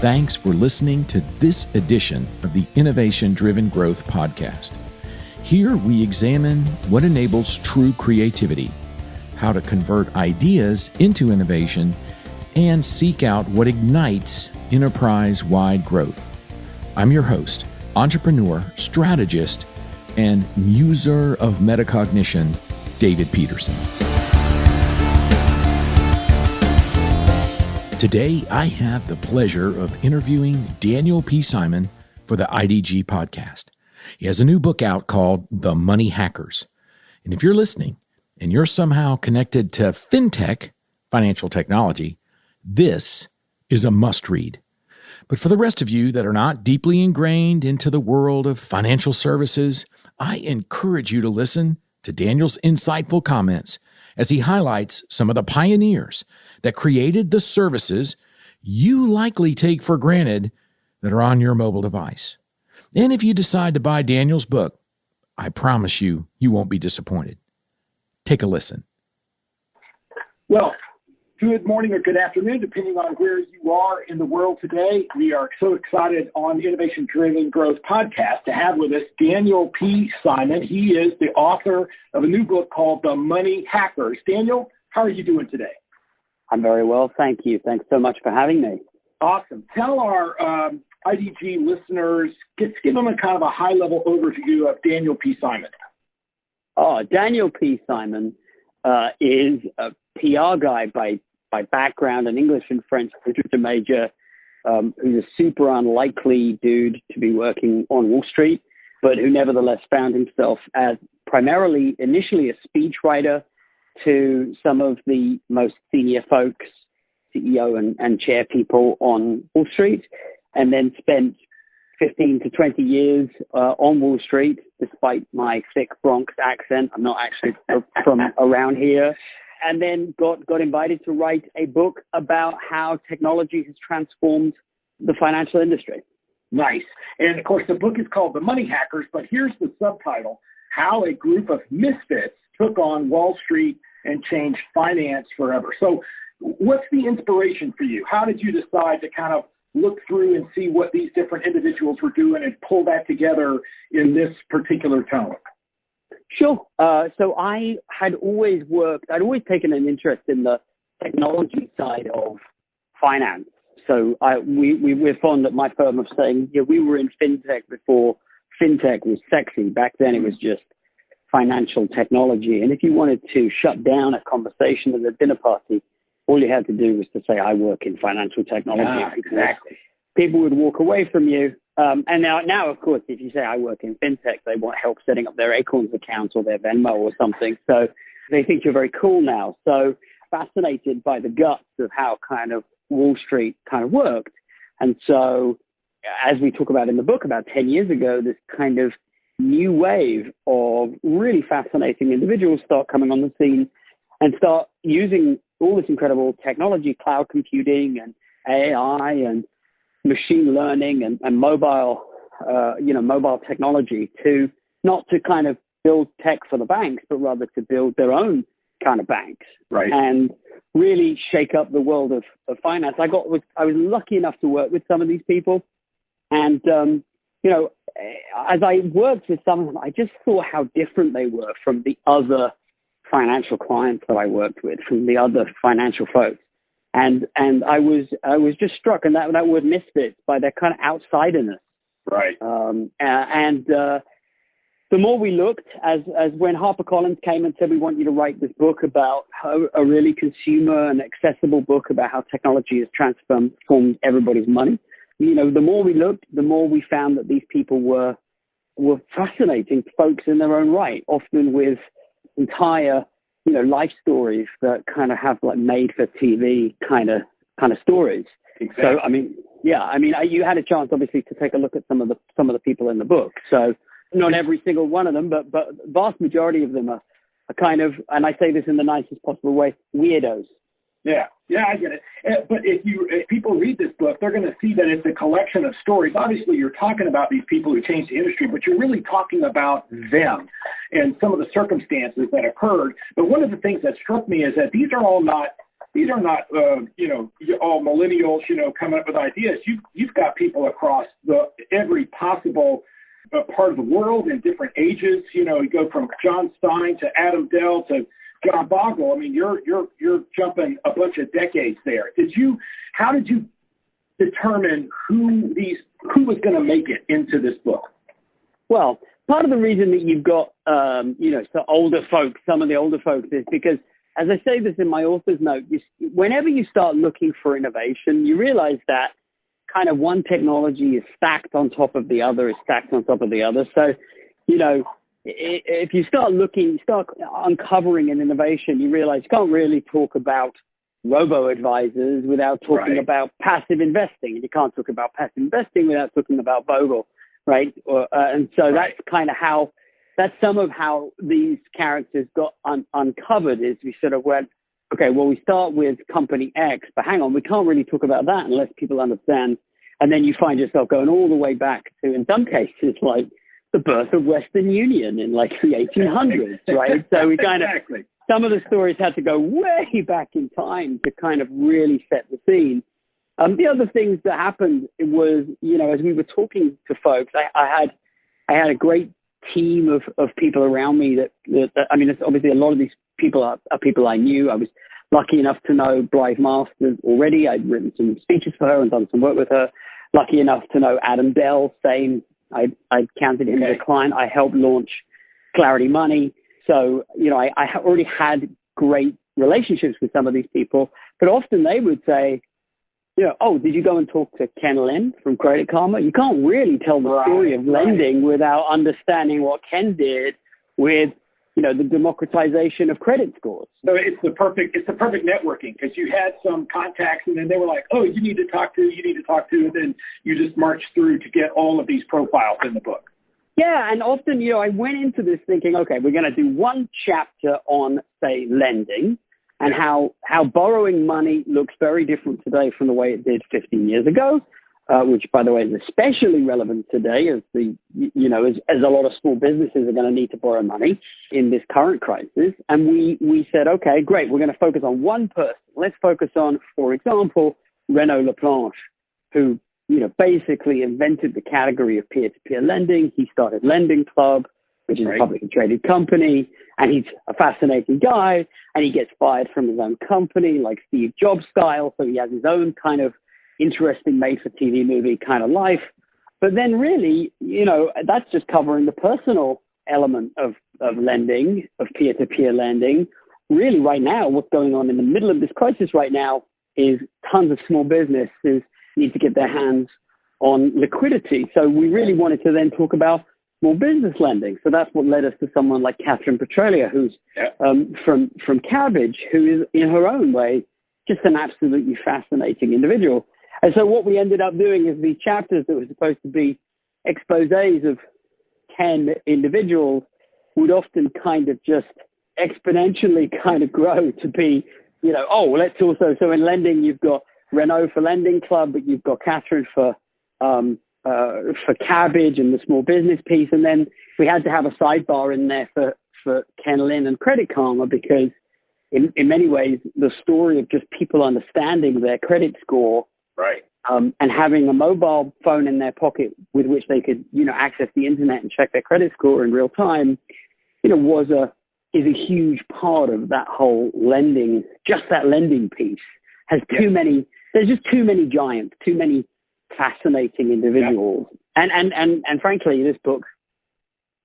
thanks for listening to this edition of the Innovation Driven Growth Podcast. Here we examine what enables true creativity, how to convert ideas into innovation, and seek out what ignites enterprise-wide growth. I'm your host, entrepreneur, strategist, and muser of metacognition, David Peterson. Today, I have the pleasure of interviewing Daniel P. Simon for the IDG podcast. He has a new book out called The Money Hackers. And if you're listening and you're somehow connected to fintech, financial technology, this is a must-read. But for the rest of you that are not deeply ingrained into the world of financial services, I encourage you to listen to Daniel's insightful comments as he highlights some of the pioneers that created the services you likely take for granted that are on your mobile device. And if you decide to buy Daniel's book, I promise you, you won't be disappointed. Take a listen. Well, good morning or good afternoon, depending on where you are in the world today. We are so excited on the Innovation Driven Growth Podcast to have with us Daniel P. Simon. He is the author of a new book called The Money Hackers. Daniel, how are you doing today? I'm very well, thank you. Thanks so much for having me. Awesome. Tell our IDG listeners, give them a kind of a high-level overview of Daniel P. Simon. Daniel P. Simon is a PR guy by background, an English and French literature major, who's a super unlikely dude to be working on Wall Street, but who nevertheless found himself as primarily initially a speechwriter to some of the most senior folks, CEO and chair people on Wall Street, and then spent 15 to 20 years on Wall Street, despite my thick Bronx accent. I'm not actually from around here. And then got invited to write a book about how technology has transformed the financial industry. Nice. And, of course, the book is called The Money Hackers, but here's the subtitle, How a Group of Misfits Took on Wall Street and Changed Finance Forever. So what's the inspiration for you? How did you decide to kind of look through and see what these different individuals were doing and pull that together in this particular tone? Sure. So I'd always taken an interest in the technology side of finance. So we're fond at my firm of saying, we were in fintech before fintech was sexy. Back then it was just financial technology. And if you wanted to shut down a conversation at a dinner party, all you had to do was to say, I work in financial technology. Exactly. People would walk away from you. And now, of course, if you say I work in fintech, they want help setting up their Acorns account or their Venmo or something. So they think you're very cool now. So fascinated by the guts of how kind of Wall Street kind of worked. And so as we talk about in the book, about 10 years ago, this kind of new wave of really fascinating individuals start coming on the scene and start using all this incredible technology, cloud computing and AI and machine learning and mobile technology to not to kind of build tech for the banks, but rather to build their own kind of banks, right? And really shake up the world of finance. I was lucky enough to work with some of these people, and as I worked with some of them, I just saw how different they were from the other financial clients that I worked with, from the other financial folks. And I was just struck, and that word misfits, by their kind of outsiderness. Right. The more we looked, as when HarperCollins came and said, we want you to write this book about a really consumer and accessible book about how technology has transformed everybody's money. The more we looked, the more we found that these people were fascinating folks in their own right, often with entire life stories that kind of have like made for TV kind of stories. Exactly. So you had a chance obviously to take a look at some of the people in the book. So not every single one of them, but vast majority of them are kind of, and I say this in the nicest possible way, weirdos. Yeah, I get it. But if people read this book, they're going to see that it's a collection of stories. Obviously, you're talking about these people who changed the industry, but you're really talking about them and some of the circumstances that occurred. But one of the things that struck me is that these are all not these are not, all millennials, coming up with ideas. You've got people across every possible part of the world in different ages. You go from John Stein to Adam Dell to John Bogle. I mean, you're jumping a bunch of decades there. How did you determine who was going to make it into this book? Well, part of the reason that you've got, so older folks, some of the older folks, is because, as I say this in my author's note, whenever you start looking for innovation, you realize that kind of one technology is stacked on top of the other, So, if you start uncovering an innovation, you realize you can't really talk about robo-advisors without talking about passive investing. And you can't talk about passive investing without talking about Bogle, right? And so that's kind of that's some of how these characters got uncovered, is we sort of went, okay, well, we start with company X, but hang on, we can't really talk about that unless people understand. And then you find yourself going all the way back to, in some cases, like the birth of Western Union in like the 1800s, right? So we kind of, some of the stories had to go way back in time to kind of really set the scene. The other things that happened was, as we were talking to folks, I had a great team of people around me that obviously a lot of these people are people I knew. I was lucky enough to know Blythe Masters already. I'd written some speeches for her and done some work with her. Lucky enough to know Adam Dell, same. I counted him as a client. I helped launch Clarity Money. So, I already had great relationships with some of these people, but often they would say, oh, did you go and talk to Ken Lin from Credit Karma? You can't really tell the story of lending without understanding what Ken did with, the democratization of credit scores. So it's the perfect networking, because you had some contacts and then they were like, oh, you need to talk to, and then you just march through to get all of these profiles in the book. Yeah, and often, I went into this thinking, okay, we're going to do one chapter on, say, lending, and how borrowing money looks very different today from the way it did 15 years ago, which, by the way, is especially relevant today as as a lot of small businesses are going to need to borrow money in this current crisis. And we said, okay, great, we're going to focus on one person. Let's focus on, for example, Renaud Laplanche, who basically invented the category of peer-to-peer lending. He started Lending Club, which is a publicly traded company, and he's a fascinating guy, and he gets fired from his own company, like Steve Jobs style, so he has his own kind of interesting made-for-TV movie kind of life. But then really, that's just covering the personal element of lending, of peer-to-peer lending. Really right now, what's going on in the middle of this crisis right now is tons of small businesses need to get their hands on liquidity. So we really wanted to then talk about small business lending. So that's what led us to someone like Catherine Petralia, who's from Cabbage, who is in her own way just an absolutely fascinating individual. And so what we ended up doing is these chapters that were supposed to be exposés of 10 individuals would often kind of just exponentially kind of grow to be, let's also, so in lending you've got Renaud for Lending Club, but you've got Catherine for Cabbage and the small business piece, and then we had to have a sidebar in there for Ken Lin and Credit Karma, because in many ways the story of just people understanding their credit score, and having a mobile phone in their pocket with which they could access the internet and check their credit score in real time, is a huge part of that whole lending. Just that lending piece has there's just too many giants, too many fascinating individuals. And frankly, this book,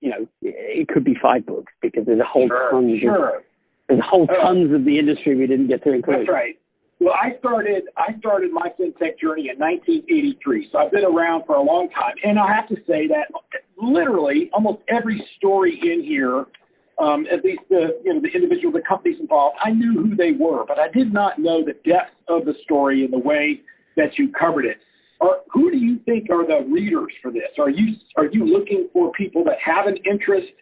it could be 5 books, because there's a whole tons of the industry we didn't get to include. That's right. Well, I started my fintech journey in 1983, so I've been around for a long time. And I have to say that literally almost every story in here, at least the individual, the companies involved, I knew who they were, but I did not know the depth of the story and the way that you covered it. Who do you think are the readers for this? Are you looking for people that have an interest,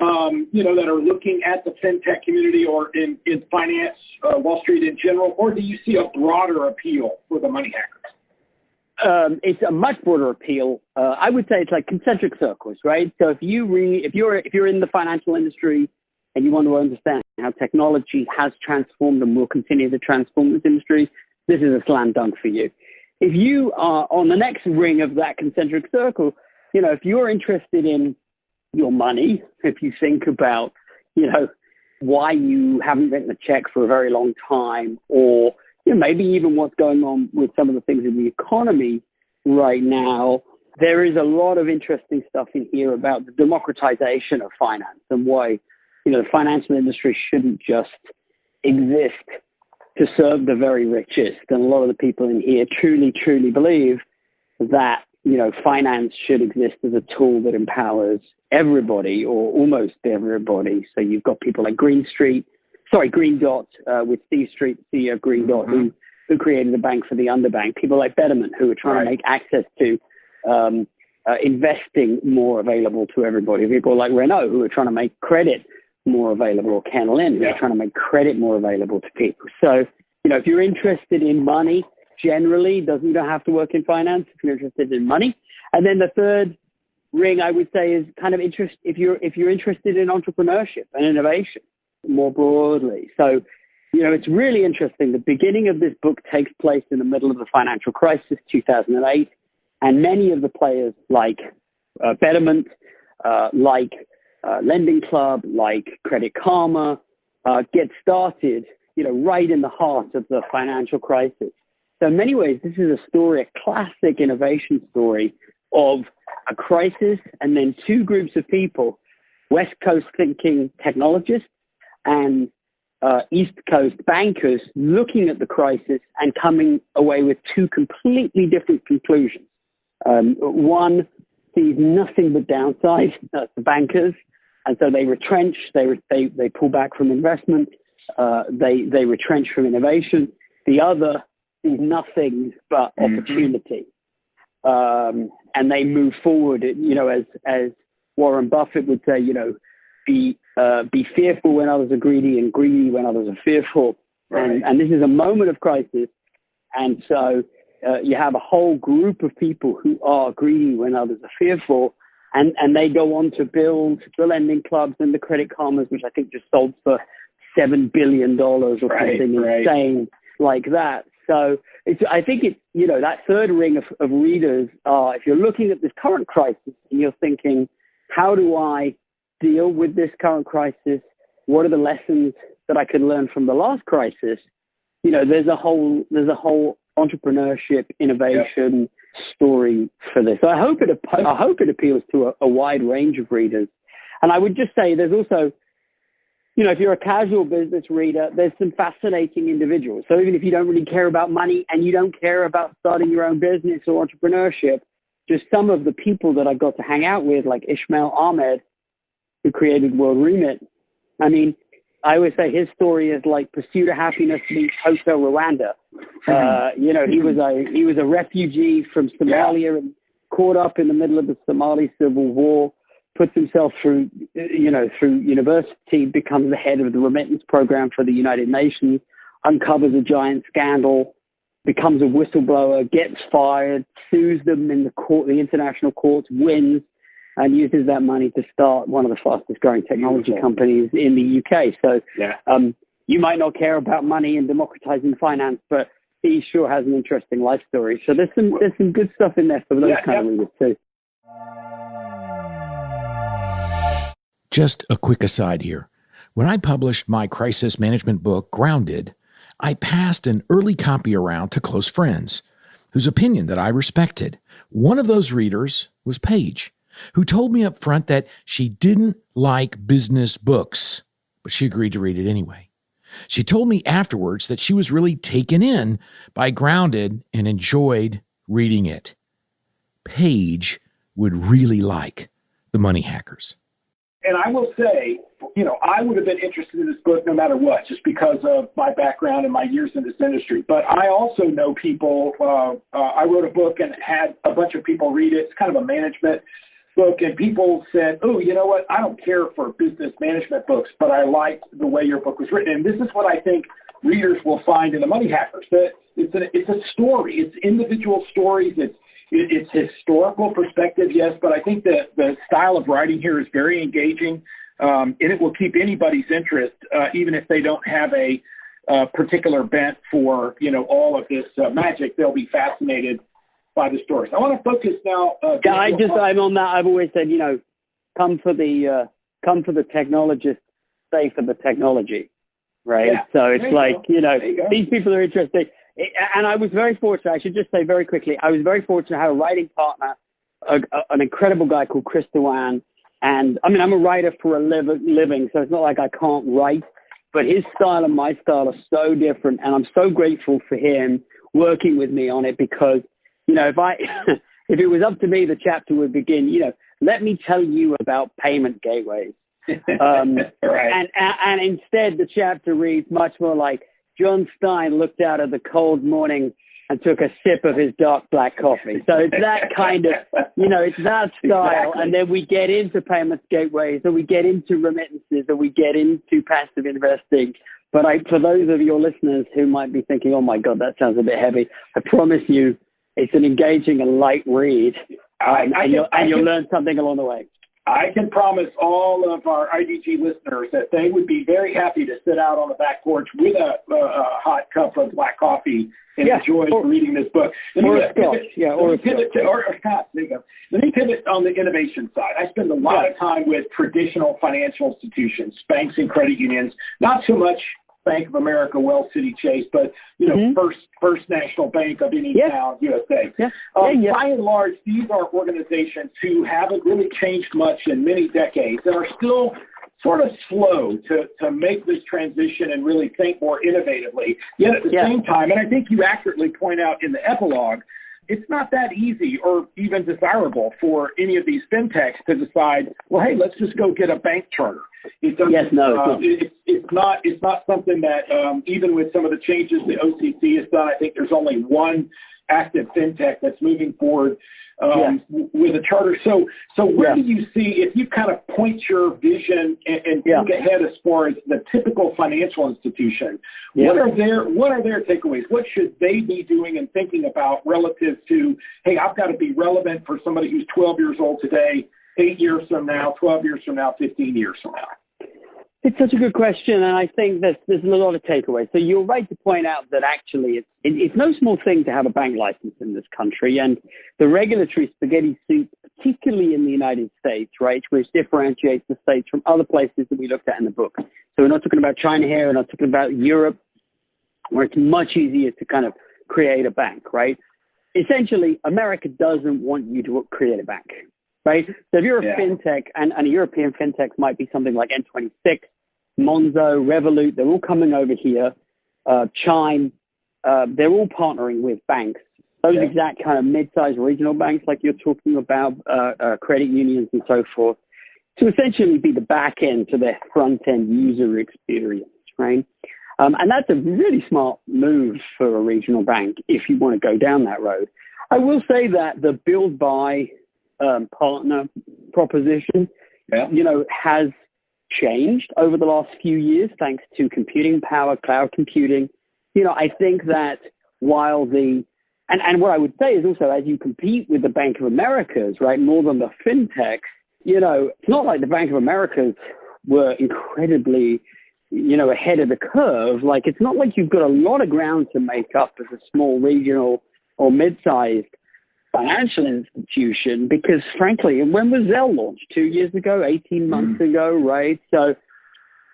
that are looking at the fintech community or in finance, Wall Street in general, or do you see a broader appeal for the money hackers? It's a much broader appeal. I would say it's like concentric circles, right? So if you're in the financial industry and you want to understand how technology has transformed and will continue to transform this industry, this is a slam dunk for you. If you are on the next ring of that concentric circle, if you're interested in your money, if you think about, why you haven't written a check for a very long time, or maybe even what's going on with some of the things in the economy right now, there is a lot of interesting stuff in here about the democratization of finance and why, the financial industry shouldn't just exist to serve the very richest. And a lot of the people in here truly, truly believe that, finance should exist as a tool that empowers everybody or almost everybody. So you've got people like Green Dot with Steve Street, CEO of Green Dot, who created the bank for the underbanked. People like Betterment, who are trying to make access to investing more available to everybody. People like Renault, who are trying to make credit more available, or Ken Lin, who are trying to make credit more available to people. So, if you're interested in money, generally, you don't have to work in finance if you're interested in money. And then the third ring, I would say, is kind of interest if you're interested in entrepreneurship and innovation more broadly. So, it's really interesting. The beginning of this book takes place in the middle of the financial crisis, 2008, and many of the players like Betterment, like Lending Club, like Credit Karma, get started, right in the heart of the financial crisis. So in many ways, this is a story, a classic innovation story of a crisis and then two groups of people, West Coast thinking technologists and East Coast bankers, looking at the crisis and coming away with two completely different conclusions. One sees nothing but downside, that's the bankers, and so they retrench, they pull back from investment, they retrench from innovation. The other sees nothing but opportunity. And they move forward, as Warren Buffett would say, be fearful when others are greedy and greedy when others are fearful. Right. And this is a moment of crisis. And so you have a whole group of people who are greedy when others are fearful. And they go on to build the lending clubs and the Credit Karmas, which I think just sold for $7 billion or something insane like that. So I think it's, that third ring of readers are, if you're looking at this current crisis and you're thinking, how do I deal with this current crisis? What are the lessons that I could learn from the last crisis? There's a whole entrepreneurship, innovation story for this. So I hope it appeals to a wide range of readers. And I would just say there's also, if you're a casual business reader, there's some fascinating individuals. So even if you don't really care about money and you don't care about starting your own business or entrepreneurship, just some of the people that I got to hang out with, like Ishmael Ahmed, who created World Remit. I mean, I always say his story is like Pursuit of Happiness meets Hotel Rwanda. He was a refugee from Somalia and caught up in the middle of the Somali civil war, puts himself through university, becomes the head of the remittance program for the United Nations, uncovers a giant scandal, becomes a whistleblower, gets fired, sues them in the international courts, wins, and uses that money to start one of the fastest growing technology companies in the UK. So you might not care about money and democratizing finance, but he sure has an interesting life story. So there's some good stuff in there for those kind of readers too. Just a quick aside here. When I published my crisis management book, Grounded, I passed an early copy around to close friends whose opinion that I respected. One of those readers was Paige, who told me up front that she didn't like business books, but she agreed to read it anyway. She told me afterwards that she was really taken in by Grounded and enjoyed reading it. Paige would really like The Money Hackers. And I will say, I would have been interested in this book no matter what, just because of my background and my years in this industry. But I also know people, I wrote a book and had a bunch of people read it. It's kind of a management book, and people said, oh, you know what, I don't care for business management books, but I liked the way your book was written. And this is what I think readers will find in The Money Hackers. That it's a story. It's individual stories. It's historical perspective, yes, but I think that the style of writing here is very engaging. and it will keep anybody's interest, even if they don't have a particular bent for, all of this magic. They'll be fascinated by the stories. I want to focus now. I'm on that. I've always said, come for the technologist, stay for the technology, right? Yeah, so it's like, these people are interested. And I was very fortunate. I should just say very quickly, I was very fortunate to have a writing partner, an incredible guy called Chris Dewan. And I mean, I'm a writer for a living, so it's not like I can't write, but his style and my style are so different. And I'm so grateful for him working with me on it because, if it was up to me, the chapter would begin, let me tell you about payment gateways. Right. And instead, the chapter reads much more like John Stein looked out at the cold morning and took a sip of his dark black coffee. So it's that kind of, it's that style. Exactly. And then we get into payments gateways, or we get into remittances, or we get into passive investing. But for those of your listeners who might be thinking, oh, my God, that sounds a bit heavy, I promise you it's an engaging and light read, and you'll learn something along the way. I can promise all of our IDG listeners that they would be very happy to sit out on the back porch with a hot cup of black coffee and enjoy reading this book. Or a scotch. Or a scotch. There you go. Let me pivot on the innovation side. I spend a lot of time with traditional financial institutions, banks and credit unions, not so much Bank of America, Wells City Chase, but, First National Bank of any town, USA. By and large, these are organizations who haven't really changed much in many decades and are still sort of slow to make this transition and really think more innovatively. Yet at the same time, and I think you accurately point out in the epilogue, it's not that easy or even desirable for any of these fintechs to decide, well, hey, let's just go get a bank charter. It doesn't, it's not something that even with some of the changes the OCC has done, I think there's only one active fintech that's moving forward with a charter. So where do you see, if you kind of point your vision and look ahead as far as the typical financial institution, what are their takeaways? What should they be doing and thinking about relative to, hey, I've got to be relevant for somebody who's 12 years old today, 8 years from now, 12 years from now, 15 years from now? It's such a good question, and I think there's a lot of takeaways. So you're right to point out that actually it's no small thing to have a bank license in this country, and the regulatory spaghetti soup, particularly in the United States, right, which differentiates the states from other places that we looked at in the book. So we're not talking about China here, we're not talking about Europe, where it's much easier to kind of create a bank, right? Essentially, America doesn't want you to create a bank. Right? So if you're a fintech, and a European fintech might be something like N26, Monzo, Revolut, they're all coming over here. Chime, they're all partnering with banks. Those exact kind of mid-sized regional banks like you're talking about, credit unions and so forth, to essentially be the back end to their front-end user experience, right? And that's a really smart move for a regional bank if you want to go down that road. I will say that the build-buy partner proposition, has changed over the last few years thanks to computing power, cloud computing. I think that while and what I would say is also as you compete with the Bank of Americas, right, more than the fintechs, it's not like the Bank of Americas were incredibly, ahead of the curve. Like, it's not like you've got a lot of ground to make up as a small regional or mid-sized financial institution, because frankly, when was Zelle launched? 2 years ago, 18 months ago, right? So,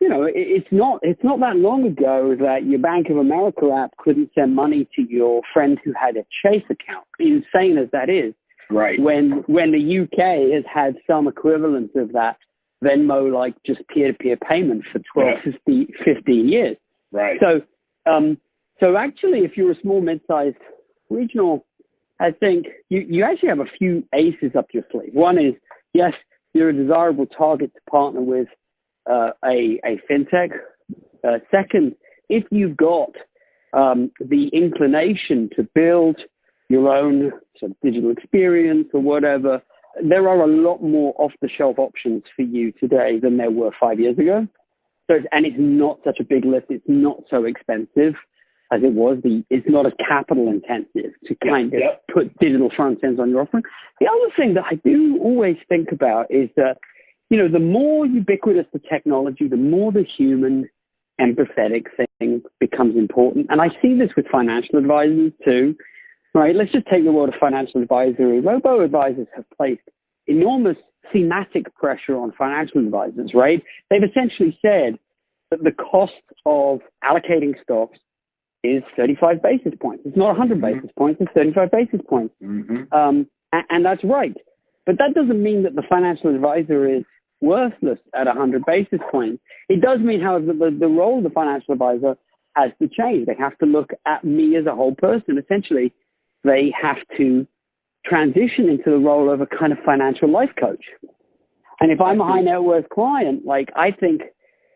it's not that long ago that your Bank of America app couldn't send money to your friend who had a Chase account, insane as that is. Right. When the UK has had some equivalent of that Venmo, like just peer-to-peer payment for 12, 15 years. Right. So actually, if you're a small, mid-sized regional, I think you actually have a few aces up your sleeve. One is, yes, you're a desirable target to partner with a fintech. Second, if you've got the inclination to build your own sort of digital experience or whatever, there are a lot more off-the-shelf options for you today than there were 5 years ago. And it's not such a big lift. It's not so expensive as it was. It's not as capital intensive to kind of put digital front ends on your offering. The other thing that I do always think about is that the more ubiquitous the technology, the more the human empathetic thing becomes important. And I see this with financial advisors too, right? Let's just take the world of financial advisory. Robo-advisors have placed enormous thematic pressure on financial advisors, right? They've essentially said that the cost of allocating stocks is 35 basis points. It's not 100 basis points, it's 35 basis points. And that's right. But that doesn't mean that the financial advisor is worthless at 100 basis points. It does mean, however, the role of the financial advisor has to change. They have to look at me as a whole person. Essentially, they have to transition into the role of a kind of financial life coach. And if I'm a high net worth client, I think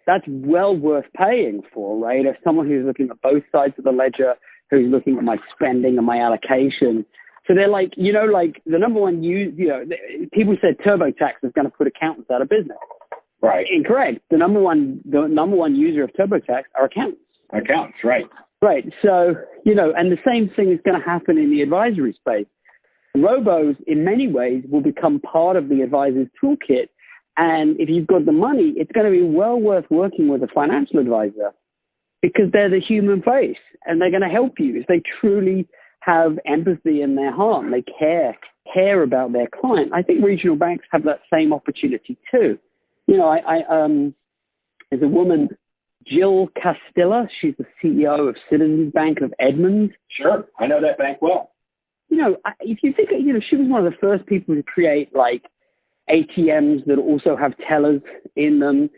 that's well worth paying for, right? If someone who's looking at both sides of the ledger, who's looking at my spending and my allocation. So they're the number one people said TurboTax is going to put accountants out of business. Right. Incorrect. The number one user of TurboTax are accountants. Accountants, right. Right. So, and the same thing is going to happen in the advisory space. Robos, in many ways, will become part of the advisor's toolkit. And if you've got the money, it's going to be well worth working with a financial advisor because they're the human face and they're going to help you if they truly have empathy in their heart and they care about their client. I think regional banks have that same opportunity too. There's a woman, Jill Castilla. She's the CEO of Citizens Bank of Edmonds. Sure, I know that bank well. If you think, she was one of the first people to create ATMs that also have tellers in them.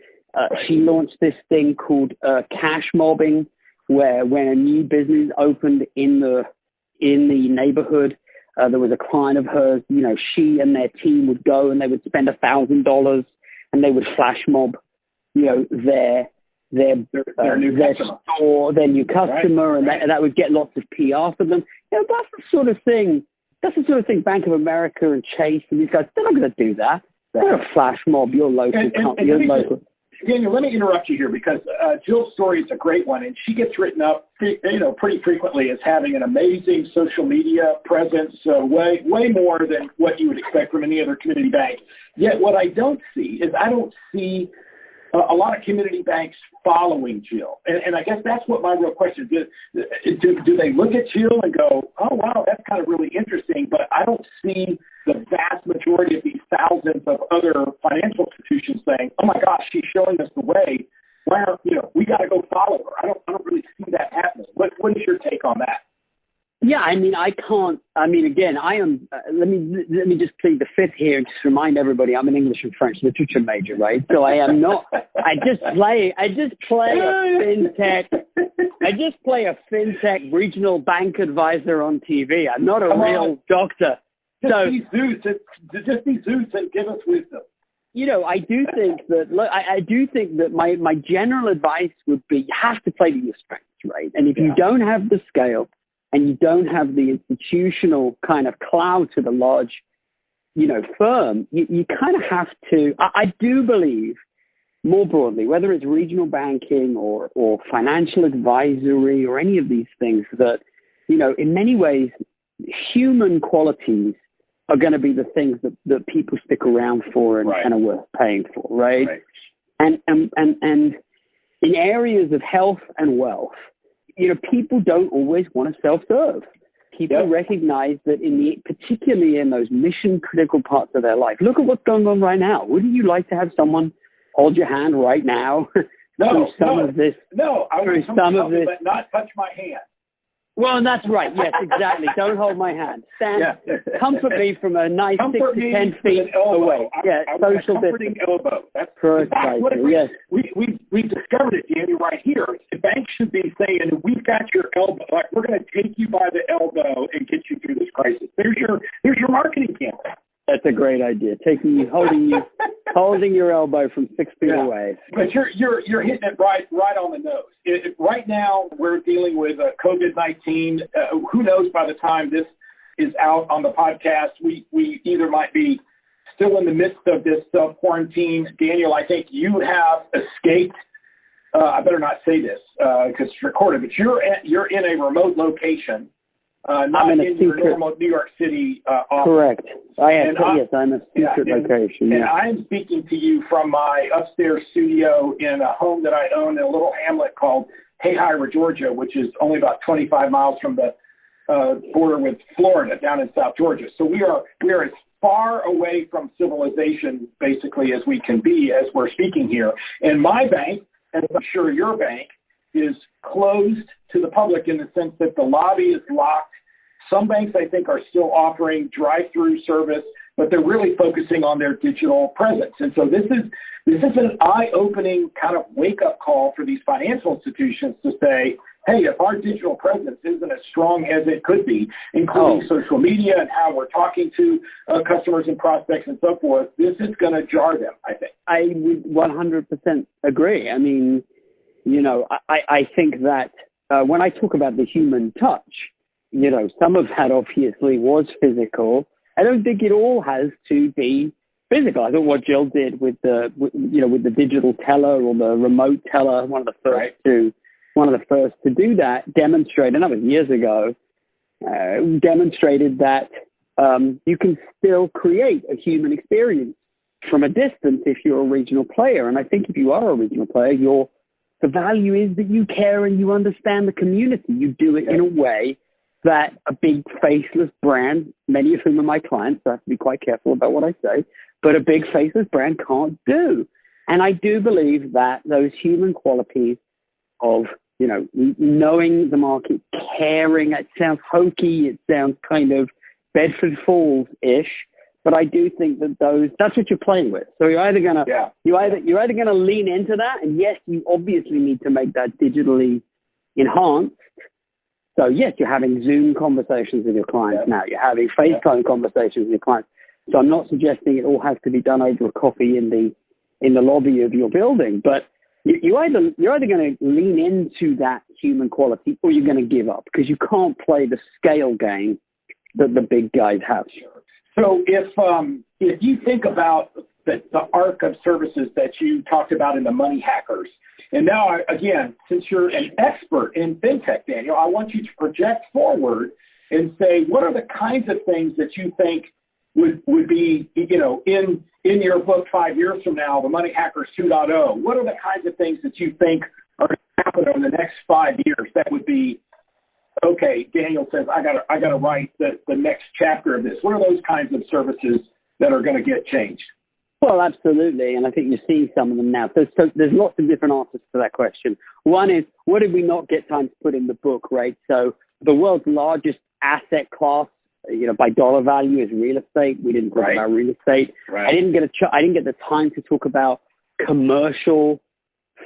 She launched this thing called cash mobbing, where when a new business opened in the neighborhood, there was a client of hers. She and their team would go and they would spend $1,000 and they would flash mob, their store, their new customer, right. And that would get lots of PR for them. That's the sort of thing. That's the sort of thing Bank of America and Chase and these guys, they're not going to do that. They're going to flash mob your local company. Daniel, let me interrupt you here because Jill's story is a great one, and she gets written up, pretty frequently as having an amazing social media presence, way more than what you would expect from any other community bank. Yet what I don't see is I don't see a lot of community banks following Jill. And I guess that's what my real question is. Do they look at Jill and go, oh, wow, that's kind of really interesting, but I don't see the vast majority of these thousands of other financial institutions saying, oh, my gosh, she's showing us the way. Where, we got to go follow her. I don't really see that happening. What is your take on that? Yeah, I can't. Again, I am. Let me just plead the fifth here and just remind everybody I'm an English and French literature major, right? So I am not. I just play a fintech. I just play a fintech regional bank advisor on TV. I'm not a real doctor. Just be Zeus and give us wisdom. I do think that my general advice would be you have to play to your strengths, right? And if you don't have the scale and you don't have the institutional kind of clout to the large, firm, you kind of have to. I do believe more broadly, whether it's regional banking or financial advisory or any of these things, that, in many ways, human qualities are going to be the things that people stick around for and are worth paying for, right? And in areas of health and wealth, people don't always want to self-serve. People recognize that particularly in those mission-critical parts of their life. Look at what's going on right now. Wouldn't you like to have someone hold your hand right now? No, I want someone but not touch my hand. Well, that's right. Yes, exactly. Don't hold my hand. Stand. Comfort me from a nice 6 to 10 feet away. Social comforting elbow. That's precisely. Yes. We discovered it, Danny, right here. The bank should be saying, "We've got your elbow. We're going to take you by the elbow and get you through this crisis." There's your marketing campaign. That's a great idea. Holding your elbow from 6 feet away. But you're hitting it right on the nose. Right now, we're dealing with COVID-19. Who knows by the time this is out on the podcast, we either might be still in the midst of this quarantine. Daniel, I think you have escaped. I better not say this because it's recorded, but you're in a remote location not in your normal New York City office. Correct. Yes, I'm a secret location. And I'm speaking to you from my upstairs studio in a home that I own in a little hamlet called Hayhire, Georgia, which is only about 25 miles from the border with Florida down in South Georgia. So we are as far away from civilization, basically, as we can be as we're speaking here. And my bank, and I'm sure your bank, is closed to the public in the sense that the lobby is locked. Some banks, I think, are still offering drive-through service, but they're really focusing on their digital presence. And so this is an eye-opening kind of wake-up call for these financial institutions to say, hey, if our digital presence isn't as strong as it could be, including social media and how we're talking to customers and prospects and so forth, this is going to jar them, I think. I would 100% agree. I mean, I think that when I talk about the human touch, some of that obviously was physical. I don't think it all has to be physical. I thought what Jill did with the digital teller or the remote teller, one of the first to do that, demonstrated, and that was years ago, demonstrated that you can still create a human experience from a distance if you're a regional player. And I think if you are a regional player, the value is that you care and you understand the community. You do it in a way that a big faceless brand, many of whom are my clients, so I have to be quite careful about what I say, but a big faceless brand can't do. And I do believe that those human qualities of, knowing the market, caring, it sounds hokey, it sounds kind of Bedford Falls-ish, but I do think that that's what you're playing with. So you're either gonna you're either gonna lean into that, and yes, you obviously need to make that digitally enhanced. So yes, you're having Zoom conversations with your clients now. You're having FaceTime conversations with your clients. So I'm not suggesting it all has to be done over a coffee in the lobby of your building, but you're either going to lean into that human quality or you're going to give up because you can't play the scale game that the big guys have. So if you think about the arc of services that you talked about in the Money Hackers, and now, again, since you're an expert in fintech, Daniel, I want you to project forward and say, what are the kinds of things that you think would be, in your book 5 years from now, the Money Hackers 2.0, what are the kinds of things that you think are going to happen over the next 5 years that would be, okay, Daniel says, I gotta write the next chapter of this. What are those kinds of services that are going to get changed? Well, absolutely, and I think you're seeing some of them now. So there's lots of different answers to that question. One is, what did we not get time to put in the book, right? So the world's largest asset class, by dollar value is real estate. We didn't talk about real estate. Right. I didn't get the time to talk about commercial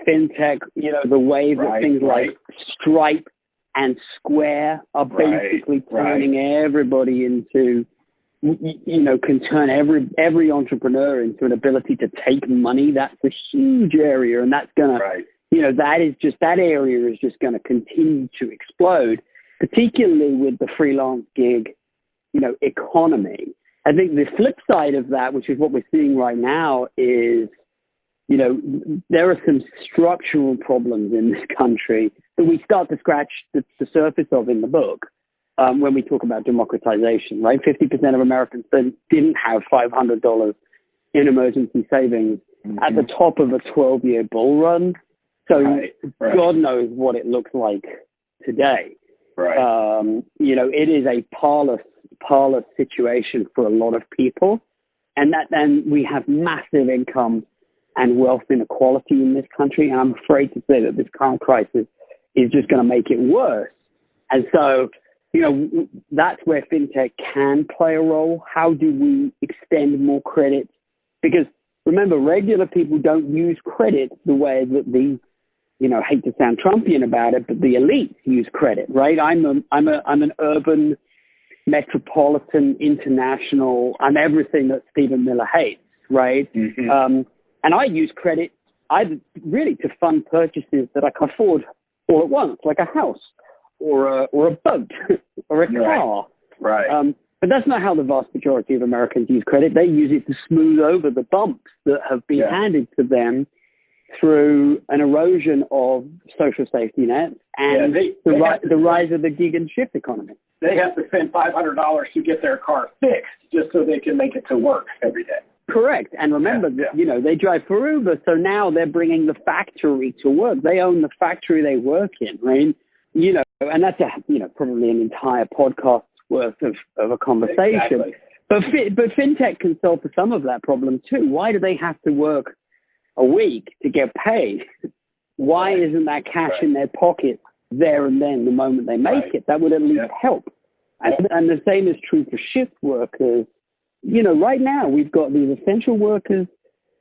fintech, the way that things like Stripe and Square are basically turning everybody into, can turn every entrepreneur into an ability to take money. That's a huge area, and that's going to, that area is just going to continue to explode, particularly with the freelance gig, economy. I think the flip side of that, which is what we're seeing right now, is, there are some structural problems in this country that we start to scratch the surface of in the book. When we talk about democratization, right? 50% of Americans didn't have $500 in emergency savings at the top of a 12-year bull run. So God knows what it looks like today. It is a parlous situation for a lot of people. And then we have massive income and wealth inequality in this country. And I'm afraid to say that this current crisis is just going to make it worse. And so, that's where fintech can play a role. How do we extend more credit? Because remember, regular people don't use credit the way that the, hate to sound Trumpian about it, but the elites use credit, right? I'm an urban, metropolitan, international. I'm everything that Stephen Miller hates, right? And I use credit really to fund purchases that I can afford all at once, like a house or a boat or a car. But that's not how the vast majority of Americans use credit. They use it to smooth over the bumps that have been handed to them through an erosion of social safety nets and the rise of the gig and shift economy. they have to spend $500 to get their car fixed just so they can make it to work every day. Correct. And remember, they drive for Uber, so now they're bringing the factory to work. They own the factory they work in, right? And that's probably an entire podcast worth of a conversation. Exactly. But fintech can solve for some of that problem too. Why do they have to work a week to get paid? Why isn't that cash in their pocket there and then the moment they make it? That would at least help. And the same is true for shift workers. Right now we've got these essential workers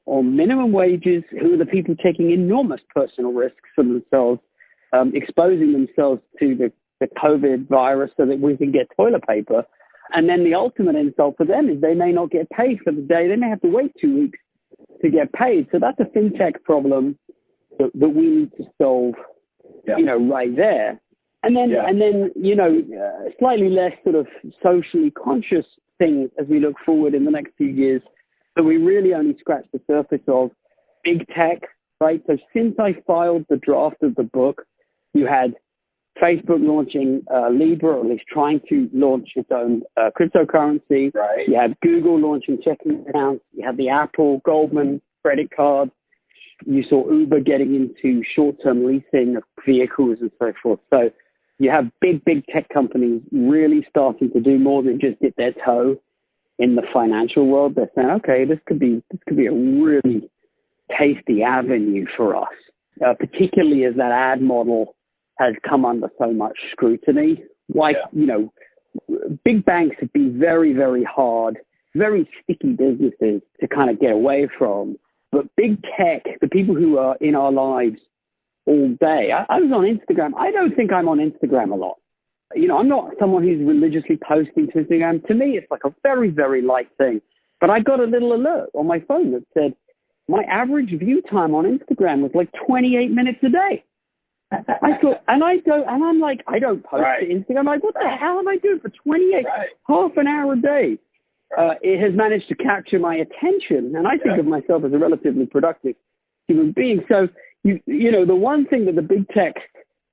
on minimum wages who are the people taking enormous personal risks for themselves, exposing themselves to the COVID virus so that we can get toilet paper. And then the ultimate insult for them is they may not get paid for the day. They may have to wait 2 weeks to get paid. So that's a fintech problem that we need to solve, right there. And then, slightly less sort of socially conscious things as we look forward in the next few years that we really only scratched the surface of. Big tech, right? So since I filed the draft of the book, you had Facebook launching Libra, or at least trying to launch its own cryptocurrency. Right. You had Google launching checking accounts. You had the Apple, Goldman credit card. You saw Uber getting into short-term leasing of vehicles and so forth. So you have big tech companies really starting to do more than just dip their toe in the financial world. They're saying, okay, this could be a really tasty avenue for us, particularly as that ad model has come under so much scrutiny. Big banks have been very, very hard, very sticky businesses to kind of get away from. But big tech, the people who are in our lives all day. I was on Instagram. I don't think I'm on Instagram a lot. I'm not someone who's religiously posting to Instagram. To me, it's like a very, very light thing. But I got a little alert on my phone that said my average view time on Instagram was like 28 minutes a day. I thought, I don't post to Instagram. I'm like, what the hell am I doing for 28, half an hour a day? It has managed to capture my attention, and I think of myself as a relatively productive human being. So, the one thing that the big tech,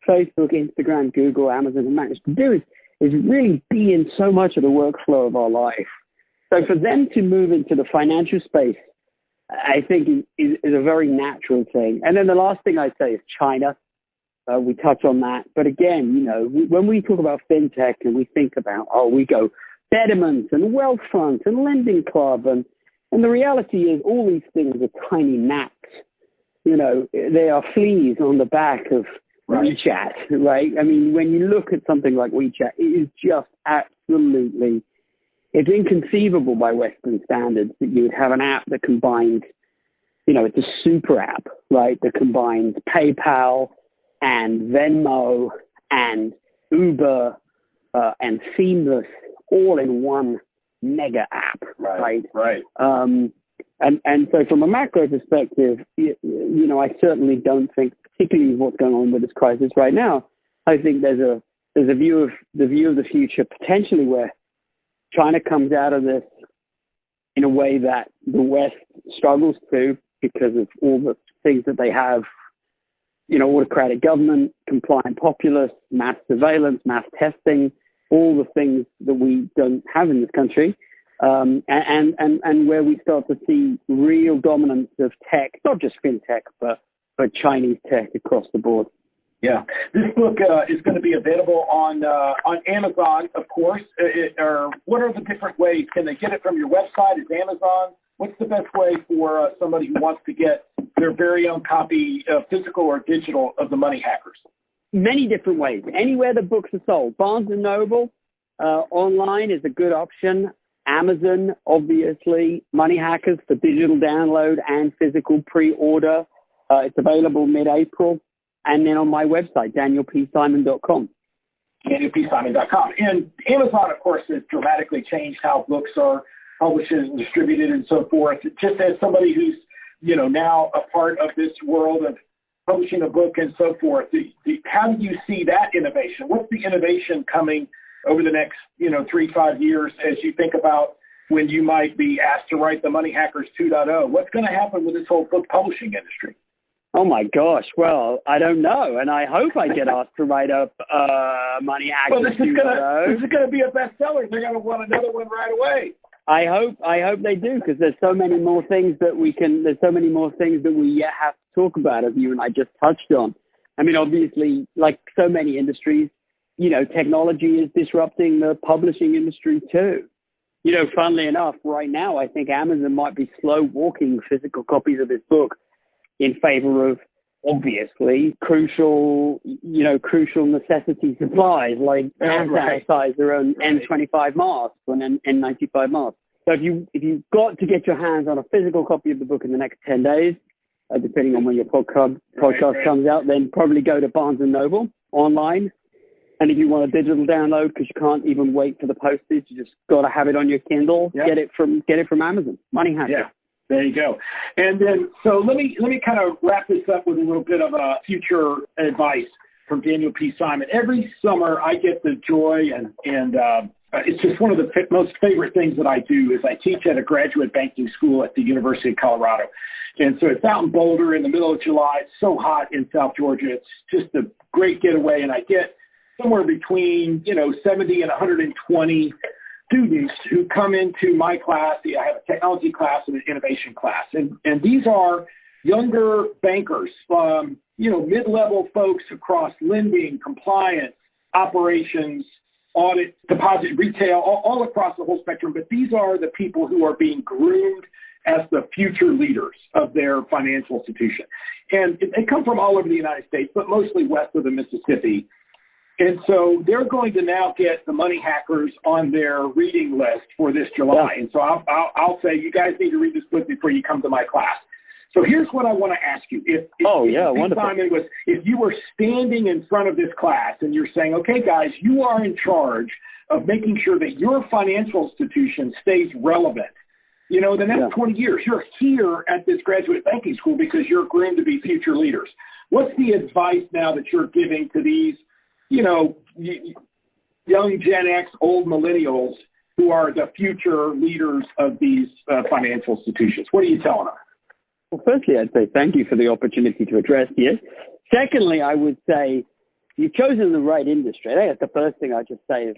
Facebook, Instagram, Google, Amazon have managed to do is really be in so much of the workflow of our life. So for them to move into the financial space, I think is a very natural thing. And then the last thing I'd say is China. We touch on that. But again, when we talk about fintech and we think about, we go Betterment and Wealthfront and Lending Club, and the reality is all these things are tiny gnats. They are fleas on the back of WeChat, right? I mean, when you look at something like WeChat, it is just absolutely, it's inconceivable by Western standards that you would have an app that combines, it's a super app, right, that combines PayPal and Venmo and Uber and Seamless all in one mega app, right? Right. And so from a macro perspective, I certainly don't think, particularly what's going on with this crisis right now, I think there's a view of the future potentially where China comes out of this in a way that the West struggles to because of all the things that they have, autocratic government, compliant populace, mass surveillance, mass testing, all the things that we don't have in this country. And where we start to see real dominance of tech, not just fintech, but Chinese tech across the board. Yeah, this book is going to be available on Amazon, of course. Or what are the different ways? Can they get it from your website? Is Amazon? What's the best way for somebody who wants to get their very own copy, physical or digital, of The Money Hackers? Many different ways. Anywhere the books are sold. Barnes & Noble online is a good option. Amazon, obviously. Money Hackers for digital download and physical pre-order. It's available mid-April. And then on my website, danielpsimon.com. danielpsimon.com. And Amazon, of course, has dramatically changed how books are published and distributed and so forth. Just as somebody who's, now a part of this world of publishing a book and so forth, how do you see that innovation? What's the innovation coming over the next, 3-5 years as you think about when you might be asked to write The Money Hackers 2.0? What's going to happen with this whole book publishing industry? Oh my gosh! Well, I don't know, and I hope I get asked to write up Money Hackers. Well, this is gonna be a bestseller. They're gonna want another one right away. I hope they do, because there's so many more things that we yet have to talk about, as you and I just touched on. I mean, obviously, like so many industries, technology is disrupting the publishing industry too. Funnily enough, right now, I think Amazon might be slow walking physical copies of this book in favor of, obviously, crucial necessity supplies like hand sanitizer and N95 masks and N95 masks. So if you've got to get your hands on a physical copy of the book in the next 10 days, depending on when your podcast comes out, then probably go to Barnes & Noble online. And if you want a digital download, because you can't even wait for the postage, you just got to have it on your Kindle. Yep. Get it from Amazon. Money Hackers. Yeah. There you go. And then, so let me kind of wrap this up with a little bit of future advice from Daniel P. Simon. Every summer, I get the joy, and it's just one of the most favorite things that I do is I teach at a graduate banking school at the University of Colorado. And so it's out in Boulder in the middle of July. It's so hot in South Georgia. It's just a great getaway, and I get somewhere between 70 and 120 students who come into my class. I have a technology class and an innovation class. And these are younger bankers, mid-level folks across lending, compliance, operations, audit, deposit, retail, all across the whole spectrum. But these are the people who are being groomed as the future leaders of their financial institution. And they come from all over the United States, but mostly west of the Mississippi. And so they're going to now get the Money Hackers on their reading list for this July. And so I'll say, you guys need to read this book before you come to my class. So here's what I want to ask you. If you were standing in front of this class and you're saying, okay, guys, you are in charge of making sure that your financial institution stays relevant. The next 20 years, you're here at this graduate banking school because you're groomed to be future leaders. What's the advice now that you're giving to these young Gen X, old millennials who are the future leaders of these financial institutions? What are you telling them? Well, firstly, I'd say thank you for the opportunity to address you. Secondly, I would say you've chosen the right industry. I think that's the first thing I'd just say is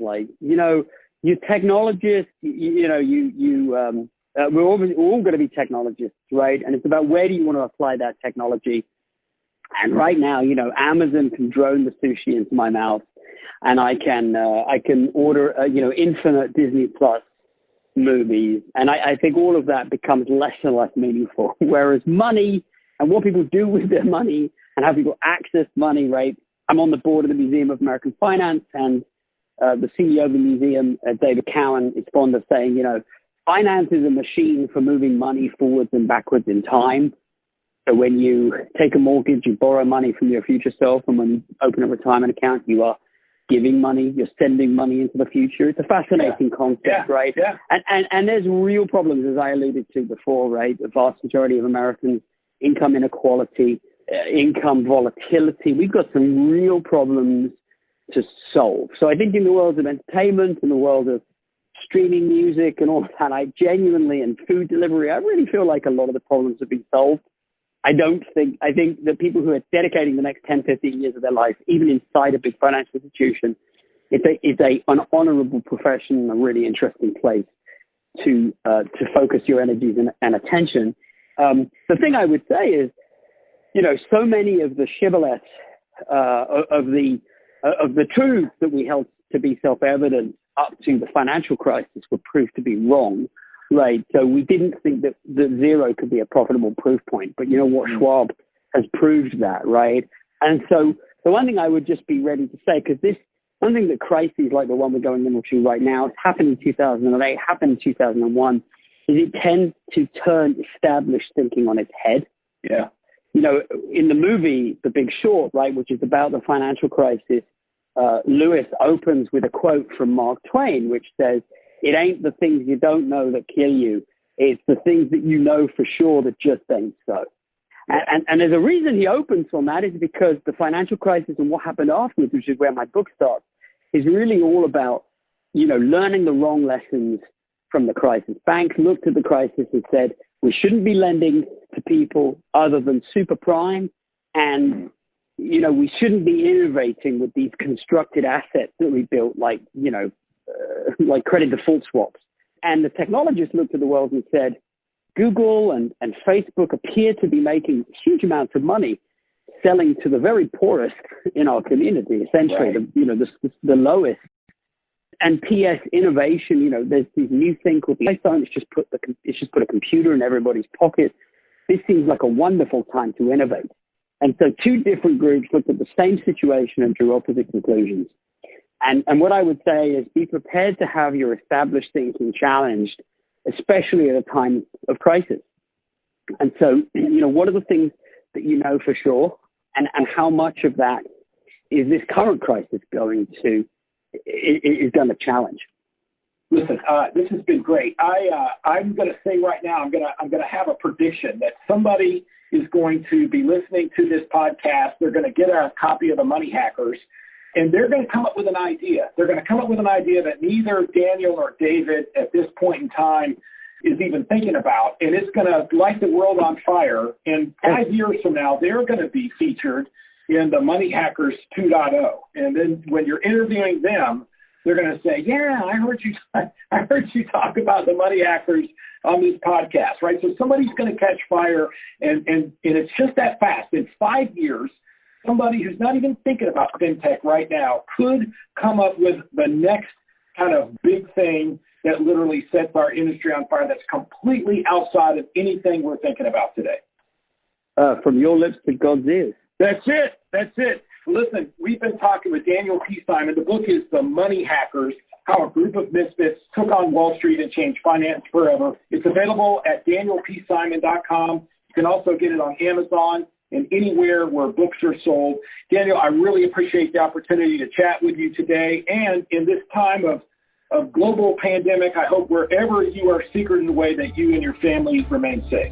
you technologists, we're all going to be technologists, right? And it's about where do you want to apply that technology. And right now, Amazon can drone the sushi into my mouth, and I can order, infinite Disney Plus movies. And I think all of that becomes less and less meaningful. Whereas money and what people do with their money and how people access money, right? I'm on the board of the Museum of American Finance, and the CEO of the museum, David Cowan, is fond of saying, finance is a machine for moving money forwards and backwards in time. So when you take a mortgage, you borrow money from your future self, and when you open a retirement account, you are giving money, you're sending money into the future. It's a fascinating concept, right? Yeah. And there's real problems, as I alluded to before, right? The vast majority of Americans, income inequality, income volatility. We've got some real problems to solve. So I think in the world of entertainment, in the world of streaming music and all of that, I genuinely, and food delivery, I really feel like a lot of the problems have been solved. I think that people who are dedicating the next 10, 15 years of their life, even inside a big financial institution, it's an honorable profession and a really interesting place to focus your energies and attention. The thing I would say is, so many of the shibboleths of the truths that we held to be self-evident up to the financial crisis were proved to be wrong. Right, so we didn't think that zero could be a profitable proof point, but you know what, Schwab has proved that, right? And so the one thing I would just be ready to say, because one thing that crises like the one we're going into right now, it's happened in 2008, happened in 2001, is it tends to turn established thinking on its head. Yeah. In the movie The Big Short, right, which is about the financial crisis, Lewis opens with a quote from Mark Twain, which says, "It ain't the things you don't know that kill you. It's the things that you know for sure that just ain't so." And there's a reason he opens on that is because the financial crisis and what happened afterwards, which is where my book starts, is really all about, learning the wrong lessons from the crisis. Banks looked at the crisis and said, we shouldn't be lending to people other than super prime And, we shouldn't be innovating with these constructed assets that we built, like credit default swaps. And the technologists looked at the world and said, Google and Facebook appear to be making huge amounts of money selling to the very poorest in our community, essentially, right. the lowest. And PS innovation, there's this new thing called the iPhone. It's just put a computer in everybody's pocket. This seems like a wonderful time to innovate. And so two different groups looked at the same situation and drew opposite conclusions. And what I would say is be prepared to have your established thinking challenged, especially at a time of crisis. And so, what are the things that you know for sure, and how much of that is this current crisis going to challenge? Listen, this has been great. I'm going to say right now, I'm going to have a prediction that somebody is going to be listening to this podcast. They're going to get a copy of the Money Hackers, and they're going to come up with an idea. They're going to come up with an idea that neither Daniel or David at this point in time is even thinking about, and it's going to light the world on fire. And 5 years from now, they're going to be featured in the Money Hackers 2.0. And then when you're interviewing them, they're going to say, yeah, I heard you talk about the Money Hackers on this podcast, right? So somebody's going to catch fire, and it's just that fast. In 5 years, somebody who's not even thinking about fintech right now could come up with the next kind of big thing that literally sets our industry on fire, that's completely outside of anything we're thinking about today. From your lips to God's ears. That's it. Listen, we've been talking with Daniel P. Simon. The book is The Money Hackers, How a Group of Misfits Took on Wall Street and Changed Finance Forever. It's available at danielpsimon.com. You can also get it on Amazon and anywhere where books are sold. Daniel, I really appreciate the opportunity to chat with you today. And in this time of global pandemic, I hope wherever you are secreted away that you and your family remain safe.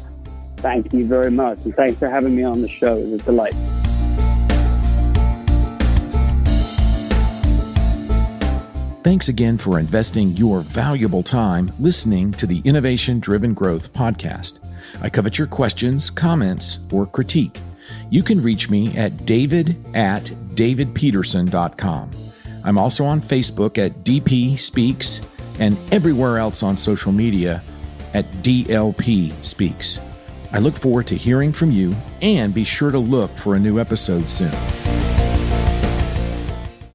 Thank you very much, and thanks for having me on the show. It was a delight. Thanks again for investing your valuable time listening to the Innovation Driven Growth podcast. I covet your questions, comments, or critique. You can reach me at david@davidpeterson.com. I'm also on Facebook at DP Speaks and everywhere else on social media at DLP Speaks. I look forward to hearing from you, and be sure to look for a new episode soon.